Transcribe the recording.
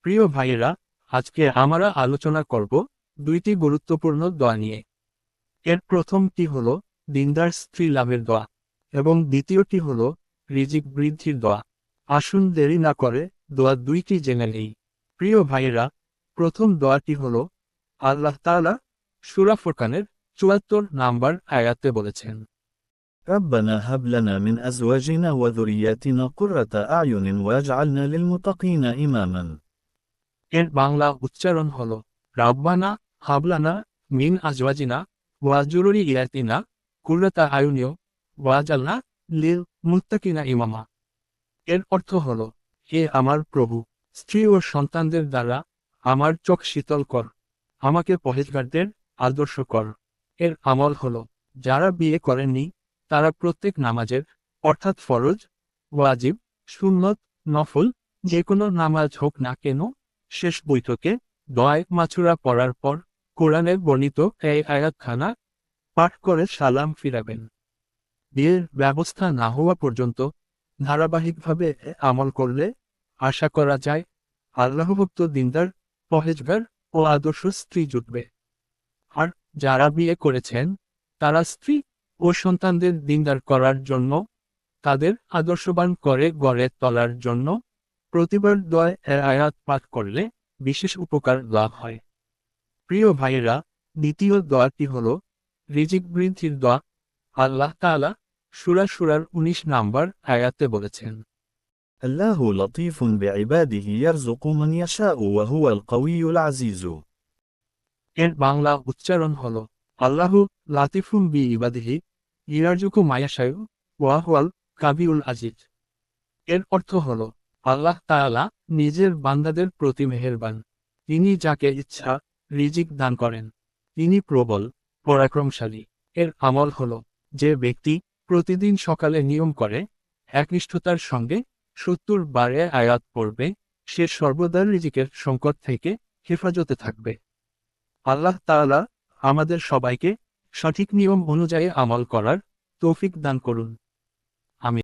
প্রিয় ভাইয়েরা, আজকে আমরা আলোচনা করব দুইটি গুরুত্বপূর্ণ দোয়া নিয়ে। এর প্রথমটি হলো দিনদার স্ত্রী লাভের দোয়া এবং দ্বিতীয়টি হলো রিজিক বৃদ্ধির দোয়া। আসুন দেরি না করে দোয়া দুইটি জেনে নেই। প্রিয় ভাইয়েরা, প্রথম দোয়াটি হলো আল্লাহ তাআলা সূরা ফুরকানের ৭৪ নাম্বার আয়াতে বলেছেন, ربنا هب لنا من أزواجنا وذرياتنا قرة أعين واجعلنا للمتقين إماما এর বাংলা উচ্চারণ হলো রাব্বানা হাবলানা মিন আজওয়াজিনা ওয়া যুররিয়াতিনা কুররাতা আয়ুনিও ওয়াজআলনা লিল মুত্তাকিনা ইমামা। এর অর্থ হলো, হে আমার প্রভু, স্ত্রী ও সন্তানদের দ্বারা আমার চোখ শীতল কর, আমাকে পরহেজগারদের আদর্শ কর। এর আমল হলো, যারা বিয়ে করেননি তারা প্রত্যেক নামাজের অর্থাৎ ফরজ, ওয়াজিব, সুন্নত, নফল যে কোনো নামাজ হোক না কেন শেষ বৈঠকে দোয়ায় মাছুরা পড়ার পর কোরআনের বর্ণিত এই আয়াতখানা পাঠ করে সালাম ফিরাবেন। বিয়ের ব্যবস্থা না হওয়া পর্যন্ত ধারাবাহিকভাবে আমল করলে আশা করা যায় আল্লাহভক্ত দিনদার, পরহেজগার ও আদর্শ স্ত্রী জুটবে। আর যারা বিয়ে করেছেন তারা স্ত্রী ও সন্তানদের দিনদার করার জন্য, তাদের আদর্শবান করে গড়ে তোলার জন্য প্রতিবার দোয়ায় আয়াত পাঠ করলে বিশেষ উপকার লাভ হয়। প্রিয় ভাইয়েরা, দ্বিতীয় দোয়াটি হল রিজিক বৃদ্ধির দোয়া। আল্লাহ তাআলা সূরার ১৯ নাম্বার আয়াতে বলেছেন, الله لطيف بعباده يرزق من يشاء وهو القوي العزيز এর বাংলা উচ্চারণ হল আল্লাহ লাতিফুম বি ইবাদিহি ইয়ারজুকু মায়াশায়ু ওয়া হুয়াল কাবিউল আজিজ। এর অর্থ হল, আল্লাহ তাআলা নিজের বান্দাদের প্রতি মেহেরবান, তিনি যাকে ইচ্ছা রিজিক দান করেন, তিনি প্রবল পরাক্রমশালী। এর আমল হল, যে ব্যক্তি প্রতিদিন সকালে নিয়ম করে একনিষ্ঠতার সঙ্গে ৭০ বারে আয়াত পড়বে, সে সর্বদা রিজিকের সংকট থেকে হেফাজতে থাকবে। আল্লাহ তাআলা আমাদের সবাইকে সঠিক নিয়ম অনুযায়ী আমল করার তৌফিক দান করুন।